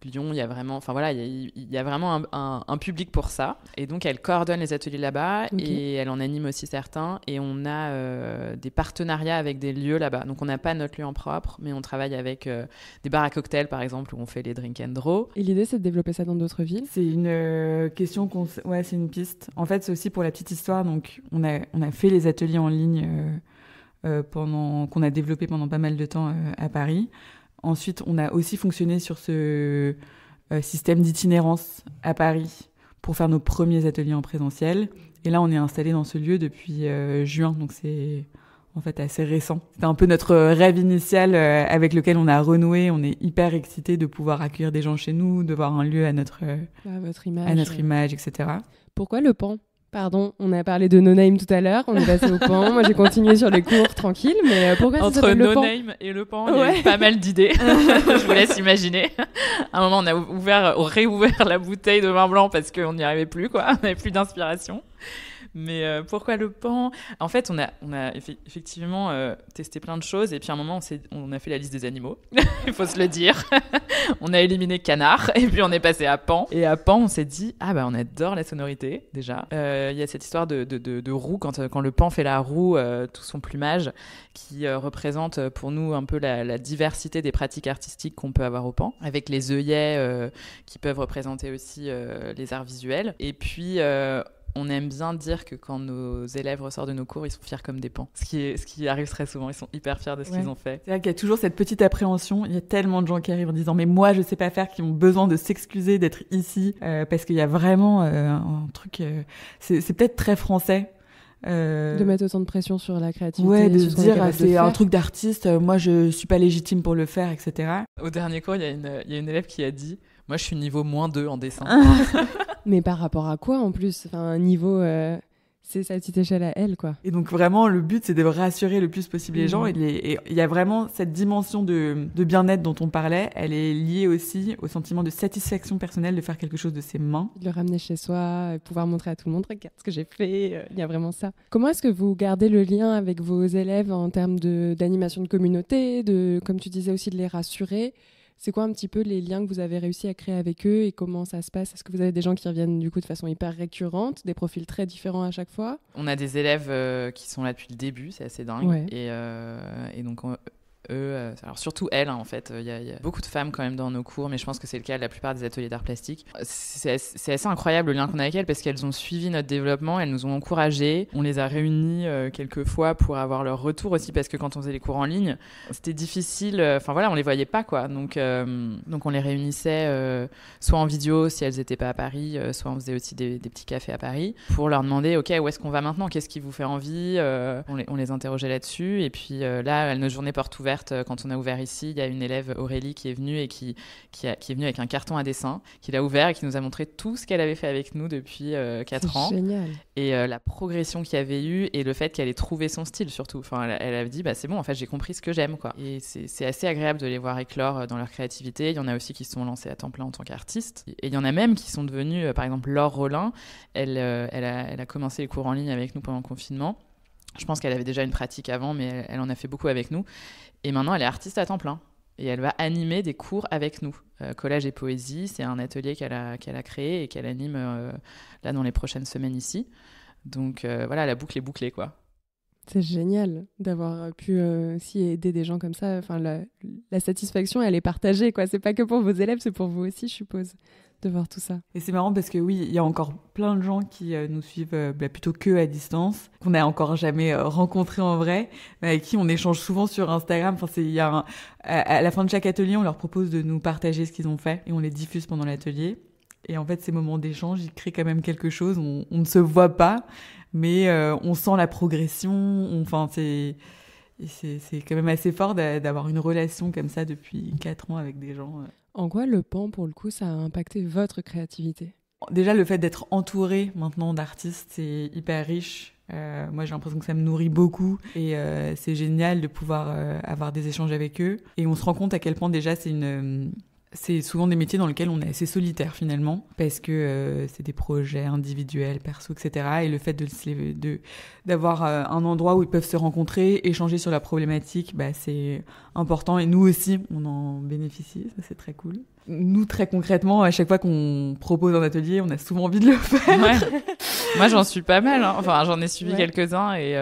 Lyon, il y a vraiment, enfin voilà, il y a vraiment un public pour ça. Et donc elle coordonne les ateliers là-bas et elle en anime aussi certains. Et on a des partenariats avec des lieux là-bas. Donc on n'a pas notre lieu en propre, mais on travaille avec des bars à cocktails par exemple où on fait les drink and draw. Et l'idée c'est de développer ça dans d'autres villes ? C'est une question ouais, c'est une piste. En fait, c'est aussi pour la petite histoire. Donc on a fait les ateliers en ligne qu'on a développé pendant pas mal de temps à Paris. Ensuite, on a aussi fonctionné sur ce système d'itinérance à Paris pour faire nos premiers ateliers en présentiel. Et là, on est installé dans ce lieu depuis juin, donc c'est en fait assez récent. C'était un peu notre rêve initial avec lequel on a renoué. On est hyper excités de pouvoir accueillir des gens chez nous, de voir un lieu à notre image, etc. Pourquoi le Pan ? Pardon, on a parlé de No Name tout à l'heure, on est passé au Pan, moi j'ai continué sur les cours tranquille, mais pourquoi ça s'appelle le Pan ? Entre No Name et le Pan, il y a eu pas mal d'idées, je vous laisse imaginer. À un moment, on a réouvert la bouteille de vin blanc parce qu'on n'y arrivait plus, quoi. On n'avait plus d'inspiration. Mais pourquoi le Pan ? En fait, on a effectivement testé plein de choses et puis à un moment, on a fait la liste des animaux, il faut se le dire. On a éliminé canard et puis on est passé à Pan. Et à Pan, on s'est dit, on adore la sonorité déjà. Il y a cette histoire de roue, quand le Pan fait la roue, tout son plumage, qui représente pour nous un peu la diversité des pratiques artistiques qu'on peut avoir au Pan, avec les œillets qui peuvent représenter aussi les arts visuels. Et puis... on aime bien dire que quand nos élèves ressortent de nos cours, ils sont fiers comme des pans. Ce qui arrive très souvent, ils sont hyper fiers de ce qu'ils ont fait. C'est vrai qu'il y a toujours cette petite appréhension. Il y a tellement de gens qui arrivent en disant « mais moi, je sais pas faire », qui ont besoin de s'excuser d'être ici, parce qu'il y a vraiment un truc... c'est peut-être très français. De mettre autant de pression sur la créativité. Ouais, de se dire c'est un truc d'artiste, moi je suis pas légitime pour le faire, etc. Au dernier cours, il y a une élève qui a dit « moi je suis niveau -2 en dessin ». Mais par rapport à quoi en plus ? Enfin, niveau, c'est sa petite échelle à elle, quoi. Et donc vraiment, le but, c'est de rassurer le plus possible les gens. Et il y a vraiment cette dimension de bien-être dont on parlait. Elle est liée aussi au sentiment de satisfaction personnelle de faire quelque chose de ses mains. De le ramener chez soi, pouvoir montrer à tout le monde, regarde ce que j'ai fait. Il y a vraiment ça. Comment est-ce que vous gardez le lien avec vos élèves en termes d'animation de communauté, comme tu disais aussi, de les rassurer ? C'est quoi un petit peu les liens que vous avez réussi à créer avec eux et comment ça se passe ? Est-ce que vous avez des gens qui reviennent du coup de façon hyper récurrente, des profils très différents à chaque fois ? On a des élèves qui sont là depuis le début, c'est assez dingue. Ouais. Et donc eux, alors surtout elles, en fait, il y a beaucoup de femmes quand même dans nos cours, mais je pense que c'est le cas de la plupart des ateliers d'art plastique. C'est assez incroyable le lien qu'on a avec elles parce qu'elles ont suivi notre développement, elles nous ont encouragés. On les a réunies quelques fois pour avoir leur retour aussi parce que quand on faisait les cours en ligne, c'était difficile. Enfin voilà, on les voyait pas quoi. Donc on les réunissait soit en vidéo si elles n'étaient pas à Paris, soit on faisait aussi des petits cafés à Paris pour leur demander ok où est-ce qu'on va maintenant, qu'est-ce qui vous fait envie. On les interrogeait là-dessus et puis là notre journée porte ouverte. Quand on a ouvert ici, il y a une élève, Aurélie, qui est venue et qui est venue avec un carton à dessin, qu'il a ouvert et qui nous a montré tout ce qu'elle avait fait avec nous depuis 4 ans. C'est génial. Et la progression qu'il y avait eu et le fait qu'elle ait trouvé son style surtout. Enfin, elle a dit, c'est bon, en fait, j'ai compris ce que j'aime, quoi. Et c'est assez agréable de les voir éclore dans leur créativité. Il y en a aussi qui se sont lancés à temps plein en tant qu'artistes. Et il y en a même qui sont devenus, par exemple, Laure Rollin, elle a commencé les cours en ligne avec nous pendant le confinement. Je pense qu'elle avait déjà une pratique avant, mais elle en a fait beaucoup avec nous. Et maintenant, elle est artiste à temps plein. Et elle va animer des cours avec nous. Collage et poésie, c'est un atelier qu'elle a créé et qu'elle anime là dans les prochaines semaines ici. Donc voilà, la boucle est bouclée, quoi. C'est génial d'avoir pu aussi aider des gens comme ça. Enfin, la satisfaction, elle est partagée, quoi. C'est pas que pour vos élèves, c'est pour vous aussi, je suppose, de voir tout ça. Et c'est marrant parce que oui, il y a encore plein de gens qui nous suivent plutôt que à distance, qu'on n'a encore jamais rencontrés en vrai, mais avec qui on échange souvent sur Instagram. Enfin, à la fin de chaque atelier, on leur propose de nous partager ce qu'ils ont fait et on les diffuse pendant l'atelier. Et en fait, ces moments d'échange, ils créent quand même quelque chose. On ne se voit pas, mais on sent la progression. Enfin, c'est quand même assez fort d'avoir une relation comme ça depuis 4 ans avec des gens. En quoi le pan, pour le coup, ça a impacté votre créativité ? Déjà, le fait d'être entouré maintenant d'artistes, c'est hyper riche. Moi, j'ai l'impression que ça me nourrit beaucoup et c'est génial de pouvoir avoir des échanges avec eux. Et on se rend compte à quel point déjà c'est souvent des métiers dans lesquels on est assez solitaire finalement, parce que c'est des projets individuels, perso, etc. Et le fait d'avoir un endroit où ils peuvent se rencontrer, échanger sur la problématique, c'est important. Et nous aussi, on en bénéficie, ça c'est très cool. Nous, très concrètement, à chaque fois qu'on propose un atelier, on a souvent envie de le faire. Ouais. Moi, j'en suis pas mal. Enfin, j'en ai suivi quelques-uns et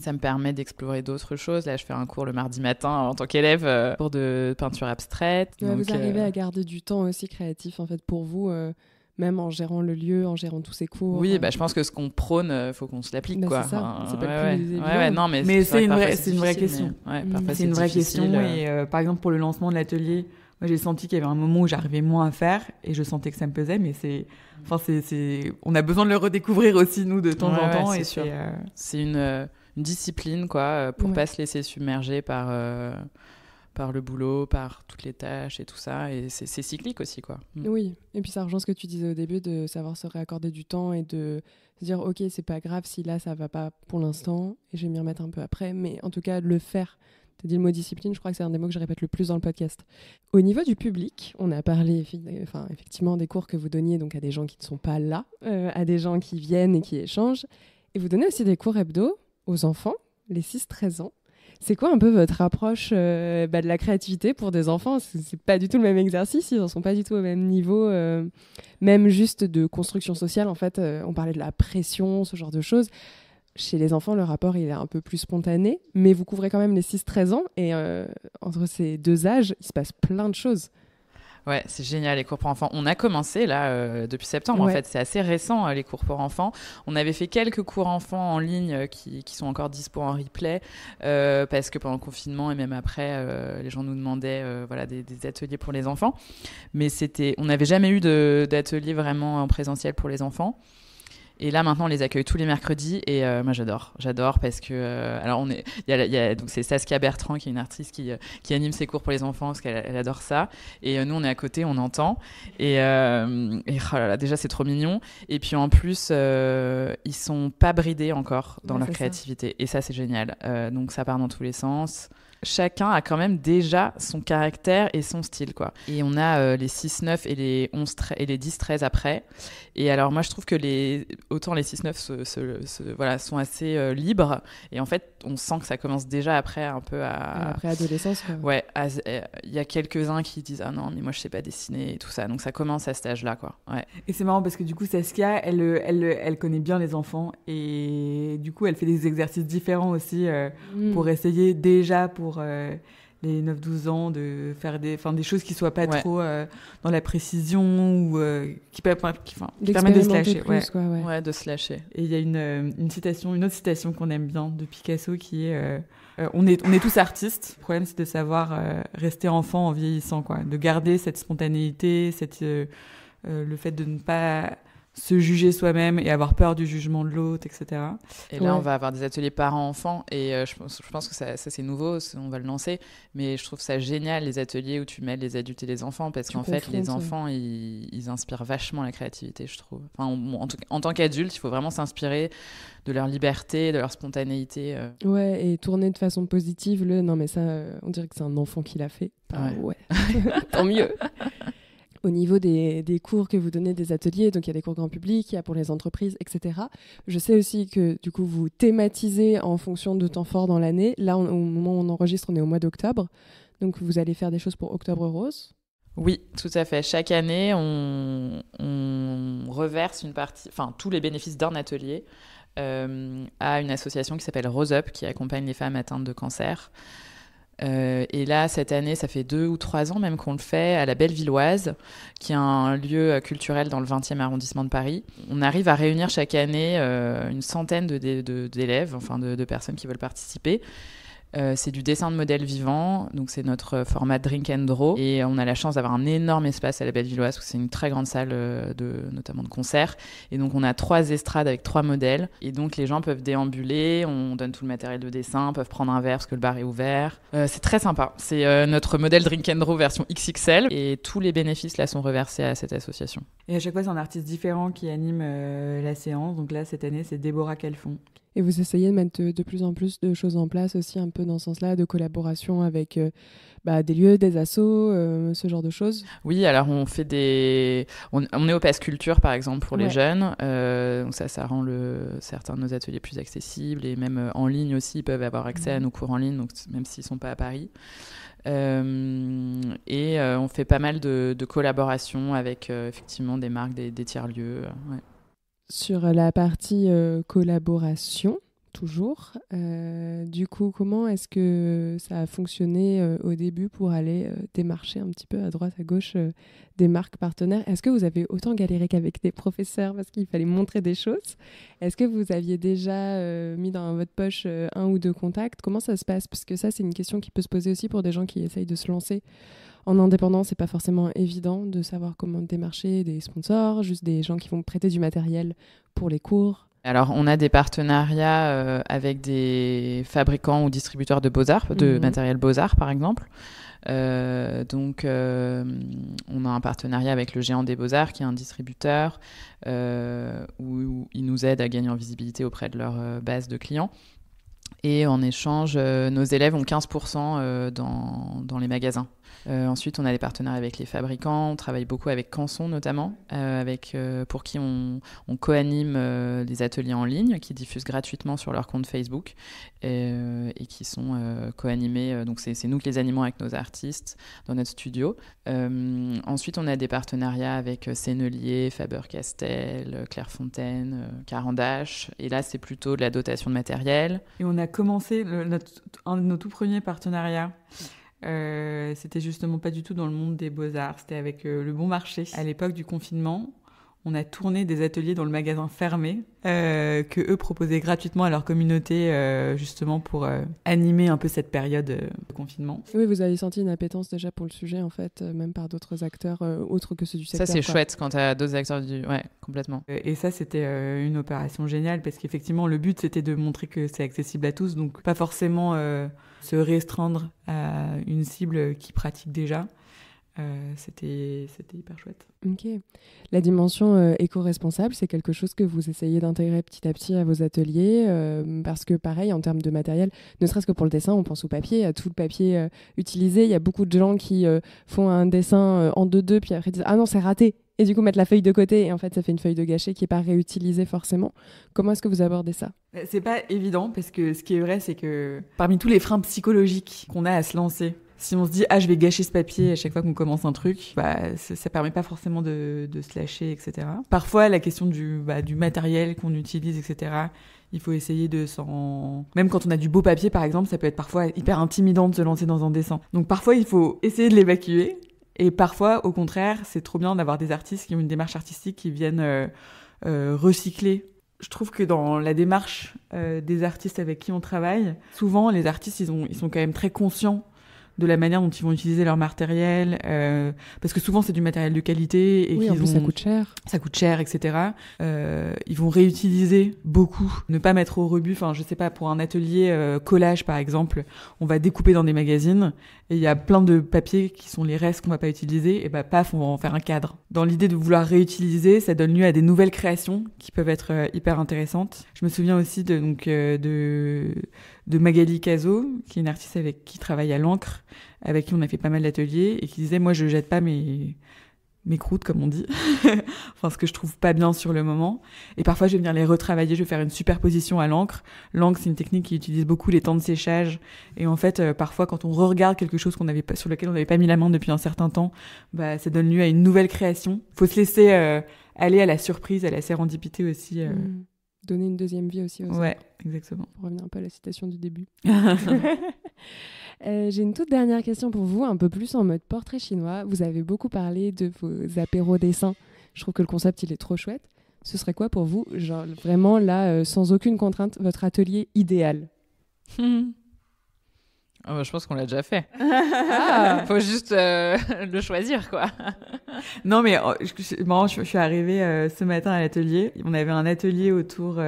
ça me permet d'explorer d'autres choses. Là, je fais un cours le mardi matin en tant qu'élève, cours de peinture abstraite. Ouais, donc, vous arrivez à garder du temps aussi créatif, en fait, pour vous, même en gérant le lieu, en gérant tous ces cours. Oui, je pense que ce qu'on prône, faut qu'on se l'applique, quoi. C'est ça, c'est pas le plus évident. Non, mais c'est une vraie question. C'est une vraie question. Et par exemple, pour le lancement de l'atelier, moi, j'ai senti qu'il y avait un moment où j'arrivais moins à faire et je sentais que ça me pesait, mais on a besoin de le redécouvrir aussi, nous, de temps en temps. C'est sûr. C'est une discipline, quoi, pour pas se laisser submerger par le boulot, par toutes les tâches et tout ça. Et c'est cyclique aussi, quoi. Oui, et puis ça rejoint ce que tu disais au début, de savoir se réaccorder du temps et de se dire, ok, c'est pas grave si là, ça va pas pour l'instant et je vais m'y remettre un peu après, mais en tout cas, le faire. Tu as dit le mot discipline, je crois que c'est un des mots que je répète le plus dans le podcast. Au niveau du public, on a parlé effectivement des cours que vous donniez donc à des gens qui ne sont pas là, à des gens qui viennent et qui échangent. Et vous donnez aussi des cours hebdo aux enfants, les 6-13 ans. C'est quoi un peu votre approche de la créativité pour des enfants ? C'est pas du tout le même exercice, ils n'en sont pas du tout au même niveau, même juste de construction sociale. En fait, on parlait de la pression, ce genre de choses. Chez les enfants, le rapport il est un peu plus spontané, mais vous couvrez quand même les 6-13 ans et entre ces deux âges, il se passe plein de choses. Ouais, c'est génial, les cours pour enfants. On a commencé là depuis septembre, en fait. C'est assez récent, les cours pour enfants. On avait fait quelques cours enfants en ligne qui sont encore dispo en replay parce que pendant le confinement et même après, les gens nous demandaient des ateliers pour les enfants. Mais on n'avait jamais eu d'atelier vraiment en présentiel pour les enfants. Et là, maintenant, on les accueille tous les mercredis et moi, j'adore parce que alors donc c'est Saskia Bertrand qui est une artiste qui anime ses cours pour les enfants parce qu'elle adore ça. Et nous, on est à côté, on entend et oh là là, déjà c'est trop mignon. Et puis en plus, ils sont pas bridés encore dans leur créativité et ça c'est génial. Donc ça part dans tous les sens. Chacun a quand même déjà son caractère et son style, quoi. Et on a les 6-9 et les 10-13 après. Et alors, moi, je trouve que autant les 6-9 sont assez libres. Et en fait, on sent que ça commence déjà après un peu après adolescence, quoi. Ouais, il y a quelques-uns qui disent « Ah non, mais moi, je sais pas dessiner » et tout ça. Donc, ça commence à cet âge-là, quoi. Ouais. Et c'est marrant parce que du coup, Saskia, elle connaît bien les enfants. Et du coup, elle fait des exercices différents aussi pour essayer déjà pour les 9-12 ans de faire des choses qui soient pas trop dans la précision ou qui permettent de se lâcher. Plus, de se lâcher. Et il y a une autre citation qu'on aime bien de Picasso qui est on est tous artistes. Le problème, c'est de savoir rester enfant en vieillissant, quoi. De garder cette spontanéité, le fait de ne pas se juger soi-même et avoir peur du jugement de l'autre, etc. Et là, on va avoir des ateliers parents-enfants et je pense que ça c'est nouveau, on va le lancer, mais je trouve ça génial, les ateliers où tu mêles les adultes et les enfants, parce qu'en fait, les enfants, ils inspirent vachement la créativité, je trouve. Enfin, en tant qu'adulte, il faut vraiment s'inspirer de leur liberté, de leur spontanéité. Ouais, et tourner de façon positive, non mais ça, on dirait que c'est un enfant qui l'a fait. Ouais. Tant mieux. au niveau des cours que vous donnez, des ateliers. Donc il y a des cours grand public, il y a pour les entreprises, etc. Je sais aussi que du coup vous thématisez en fonction de temps forts dans l'année. Là, au moment où on enregistre, on est au mois d'octobre. Donc vous allez faire des choses pour Octobre Rose. Oui, tout à fait. Chaque année, on reverse une partie, enfin tous les bénéfices d'un atelier à une association qui s'appelle Rose Up, qui accompagne les femmes atteintes de cancer. Et là, cette année, ça fait 2 ou 3 ans même qu'on le fait à la Bellevilloise, qui est un lieu culturel dans le 20e arrondissement de Paris. On arrive à réunir chaque année une centaine d'élèves, enfin de personnes qui veulent participer. C'est du dessin de modèles vivants, donc c'est notre format Drink and Draw. Et on a la chance d'avoir un énorme espace à la Bellevilloise, parce que c'est une très grande salle, notamment de concert. Et donc on a 3 estrades avec 3 modèles. Et donc les gens peuvent déambuler, on donne tout le matériel de dessin, peuvent prendre un verre parce que le bar est ouvert. C'est très sympa. C'est notre modèle Drink and Draw version XXL. Et tous les bénéfices là sont reversés à cette association. Et à chaque fois, c'est un artiste différent qui anime la séance. Donc là, cette année, c'est Déborah Calfon. Et vous essayez de mettre de plus en plus de choses en place aussi, un peu dans ce sens-là, de collaboration avec des lieux, des assos, ce genre de choses. Oui, alors on fait on est au Pass Culture, par exemple, pour les jeunes. Donc ça rend certains de nos ateliers plus accessibles. Et même en ligne aussi, ils peuvent avoir accès à nos cours en ligne, donc même s'ils ne sont pas à Paris. On fait pas mal de collaborations avec effectivement des marques, des tiers-lieux. Ouais. Sur la partie collaboration, toujours, du coup, comment est-ce que ça a fonctionné au début pour aller démarcher un petit peu à droite, à gauche des marques partenaires? Est-ce que vous avez autant galéré qu'avec des professeurs parce qu'il fallait montrer des choses? Est-ce que vous aviez déjà mis dans votre poche 1 ou 2 contacts? Comment ça se passe? Parce que ça, c'est une question qui peut se poser aussi pour des gens qui essayent de se lancer. En indépendant, c'est pas forcément évident de savoir comment démarcher des sponsors, juste des gens qui vont prêter du matériel pour les cours. Alors, on a des partenariats avec des fabricants ou distributeurs de beaux-arts, de matériel beaux-arts, par exemple. On a un partenariat avec le Géant des Beaux-Arts, qui est un distributeur, où ils nous aident à gagner en visibilité auprès de leur base de clients. Et en échange, nos élèves ont 15% dans les magasins. Ensuite, on a des partenariats avec les fabricants. On travaille beaucoup avec Canson, notamment, pour qui on co-anime des ateliers en ligne qui diffusent gratuitement sur leur compte Facebook et qui sont co-animés. Donc, c'est nous qui les animons avec nos artistes dans notre studio. Ensuite, on a des partenariats avec Sennelier, Faber-Castell, Clairefontaine, Carandache. Et là, c'est plutôt de la dotation de matériel. Et on a commencé un de nos tout premiers partenariats. C'était justement pas du tout dans le monde des beaux-arts, c'était avec Le Bon Marché. À l'époque du confinement, on a tourné des ateliers dans le magasin fermé que eux proposaient gratuitement à leur communauté, justement pour animer un peu cette période de confinement. Oui, vous avez senti une appétence déjà pour le sujet, en fait, même par d'autres acteurs autres que ceux du secteur. Ça, c'est chouette quand tu as d'autres acteurs Ouais, complètement. Et ça, c'était une opération géniale parce qu'effectivement, le but, c'était de montrer que c'est accessible à tous, donc pas forcément se restreindre à une cible qui pratique déjà. C'était hyper chouette. Ok. La dimension éco-responsable, c'est quelque chose que vous essayez d'intégrer petit à petit à vos ateliers parce que pareil, en termes de matériel, ne serait-ce que pour le dessin, on pense au papier, à tout le papier utilisé. Il y a beaucoup de gens qui font un dessin en 2-2 puis après disent « Ah non, c'est raté !» et du coup mettre la feuille de côté et en fait ça fait une feuille de gâchis qui n'est pas réutilisée forcément. Comment est-ce que vous abordez ça? C'est pas évident parce que ce qui est vrai, c'est que parmi tous les freins psychologiques qu'on a à se lancer, si on se dit « Ah, je vais gâcher ce papier à chaque fois qu'on commence un truc », ça permet pas forcément de se lâcher, etc. Parfois, la question du matériel qu'on utilise, etc., il faut essayer de s'en... Même quand on a du beau papier, par exemple, ça peut être parfois hyper intimidant de se lancer dans un dessin. Donc parfois, il faut essayer de l'évacuer. Et parfois, au contraire, c'est trop bien d'avoir des artistes qui ont une démarche artistique qui viennent recycler. Je trouve que dans la démarche des artistes avec qui on travaille, souvent, les artistes, ils sont quand même très conscients de la manière dont ils vont utiliser leur matériel, parce que souvent c'est du matériel de qualité et en plus ça coûte cher. Ça coûte cher, etc. Ils vont réutiliser beaucoup, ne pas mettre au rebut. Enfin, je sais pas, pour un atelier collage par exemple, on va découper dans des magazines et il y a plein de papiers qui sont les restes qu'on va pas utiliser et paf, on va en faire un cadre. Dans l'idée de vouloir réutiliser, ça donne lieu à des nouvelles créations qui peuvent être hyper intéressantes. Je me souviens aussi de Magali Cazot, qui est une artiste qui travaille à l'encre, avec qui on a fait pas mal d'ateliers et qui disait « Moi, je jette pas mes mes croûtes, comme on dit. Enfin, ce que je trouve pas bien sur le moment. Et parfois, je vais venir les retravailler. Je vais faire une superposition à l'encre. L'encre, c'est une technique qui utilise beaucoup les temps de séchage. Et en fait, parfois, quand on re-regarde quelque chose sur lequel on n'avait pas mis la main depuis un certain temps, ça donne lieu à une nouvelle création. Faut se laisser aller à la surprise, à la sérendipité aussi. Donner une deuxième vie aussi. Ouais, exactement. Pour revenir un peu à la citation du début. J'ai une toute dernière question pour vous, un peu plus en mode portrait chinois. Vous avez beaucoup parlé de vos apéros dessins. Je trouve que le concept, il est trop chouette. Ce serait quoi pour vous, genre vraiment là, sans aucune contrainte, votre atelier idéal? Je pense qu'on l'a déjà fait. Faut juste le choisir, quoi. Non, mais je suis arrivée ce matin à l'atelier. On avait un atelier autour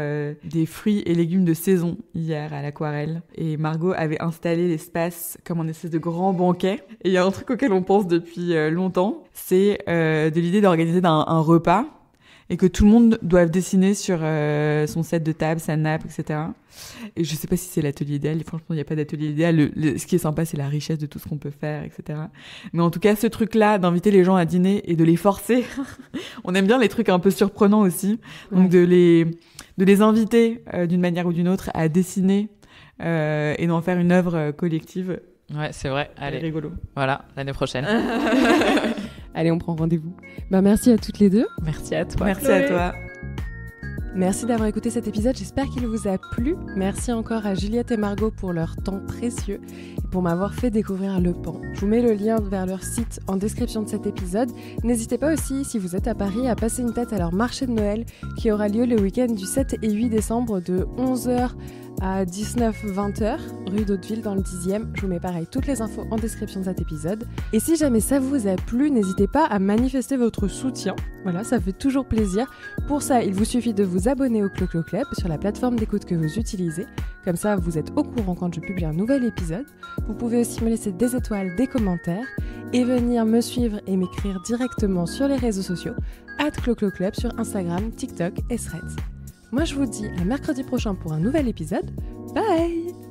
des fruits et légumes de saison hier à l'aquarelle. Et Margot avait installé l'espace comme un espèce de grand banquet. Et il y a un truc auquel on pense depuis longtemps, c'est de l'idée d'organiser un repas et que tout le monde doive dessiner sur son set de table, sa nappe, etc. Et je sais pas si c'est l'atelier idéal. Franchement, il n'y a pas d'atelier idéal. Ce qui est sympa, c'est la richesse de tout ce qu'on peut faire, etc. Mais en tout cas, ce truc-là, d'inviter les gens à dîner et de les forcer, on aime bien les trucs un peu surprenants aussi. Donc, de les inviter d'une manière ou d'une autre à dessiner et d'en faire une œuvre collective. Ouais, c'est vrai. Allez, rigolo. Voilà, l'année prochaine. Allez, on prend rendez-vous. Merci à toutes les deux. Merci à toi. Merci Chloé. à toi. Merci d'avoir écouté cet épisode, j'espère qu'il vous a plu. Merci encore à Juliette et Margot pour leur temps précieux et pour m'avoir fait découvrir Le Pan. Je vous mets le lien vers leur site en description de cet épisode. N'hésitez pas aussi, si vous êtes à Paris, à passer une tête à leur marché de Noël qui aura lieu le week-end du 7 et 8 décembre de 11h à 19-20h, rue d'Hauteville dans le 10e. Je vous mets pareil toutes les infos en description de cet épisode. Et si jamais ça vous a plu, n'hésitez pas à manifester votre soutien. Voilà, ça fait toujours plaisir. Pour ça, il vous suffit de vous abonner au Clo-Clo Club sur la plateforme d'écoute que vous utilisez. Comme ça, vous êtes au courant quand je publie un nouvel épisode. Vous pouvez aussi me laisser des étoiles, des commentaires et venir me suivre et m'écrire directement sur les réseaux sociaux @Clo-Clo Club sur Instagram, TikTok et Threads. Moi, je vous dis à mercredi prochain pour un nouvel épisode. Bye!